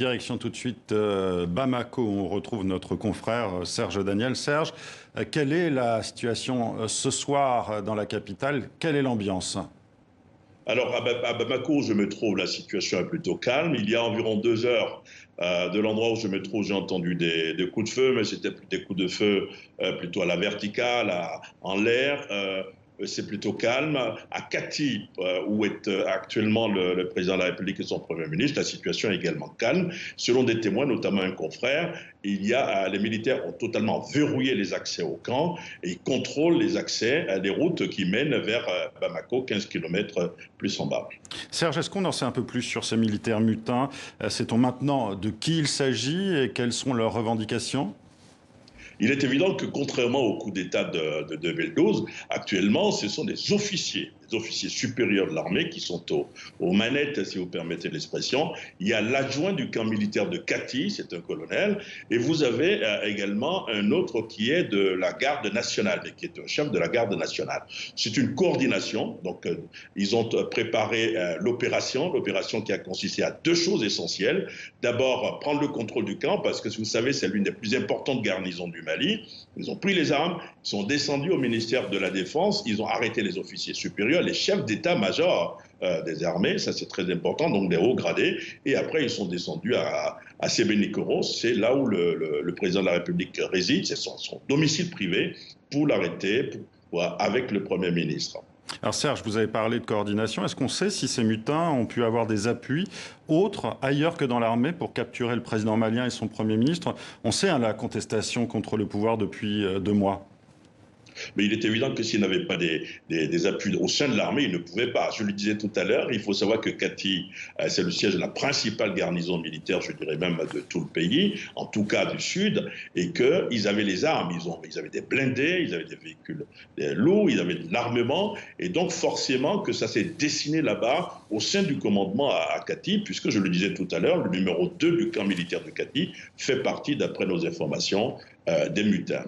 Direction tout de suite Bamako, où on retrouve notre confrère Serge Daniel. Serge, quelle est la situation ce soir dans la capitale? Quelle est l'ambiance? Alors, à Bamako, où je me trouve, la situation est plutôt calme. Il y a environ 2 heures de l'endroit où je me trouve, j'ai entendu des coups de feu, mais c'était des coups de feu plutôt à la verticale, en l'air. C'est plutôt calme. À Kati, où est actuellement le président de la République et son Premier ministre, la situation est également calme. Selon des témoins, notamment un confrère, les militaires ont totalement verrouillé les accès au camp et ils contrôlent les accès à des routes qui mènent vers Bamako, 15 km plus en bas. Serge, est-ce qu'on en sait un peu plus sur ces militaires mutins? Sait-on maintenant de qui il s'agit et quelles sont leurs revendications? Il est évident que contrairement au coup d'État de 2012, actuellement, ce sont des officiers supérieurs de l'armée qui sont aux manettes, si vous permettez l'expression. Il y a l'adjoint du camp militaire de Kati, c'est un colonel, et vous avez également un autre qui est de la garde nationale, qui est un chef de la garde nationale. C'est une coordination, donc ils ont préparé l'opération qui a consisté à deux choses essentielles. D'abord, prendre le contrôle du camp, parce que vous savez, c'est l'une des plus importantes garnisons du Mali. Ils ont pris les armes, ils sont descendus au ministère de la Défense, ils ont arrêté les officiers supérieurs, les chefs d'état-major des armées, ça c'est très important, donc des hauts gradés, et après ils sont descendus à Sébenikoro, c'est là où le président de la République réside, c'est son domicile privé, pour l'arrêter avec le Premier ministre. Alors Serge, vous avez parlé de coordination. Est-ce qu'on sait si ces mutins ont pu avoir des appuis autres ailleurs que dans l'armée pour capturer le président malien et son Premier ministre? On sait la contestation contre le pouvoir depuis 2 mois. Mais il est évident que s'il n'avait pas des appuis au sein de l'armée, il ne pouvait pas. Je le disais tout à l'heure, il faut savoir que Kati, c'est le siège de la principale garnison militaire, je dirais même de tout le pays, en tout cas du Sud, et qu'ils avaient les armes, ils avaient des blindés, ils avaient des véhicules lourds, ils avaient de l'armement, et donc forcément que ça s'est dessiné là-bas au sein du commandement à Kati, puisque je le disais tout à l'heure, le numéro 2 du camp militaire de Kati fait partie, d'après nos informations, des mutins.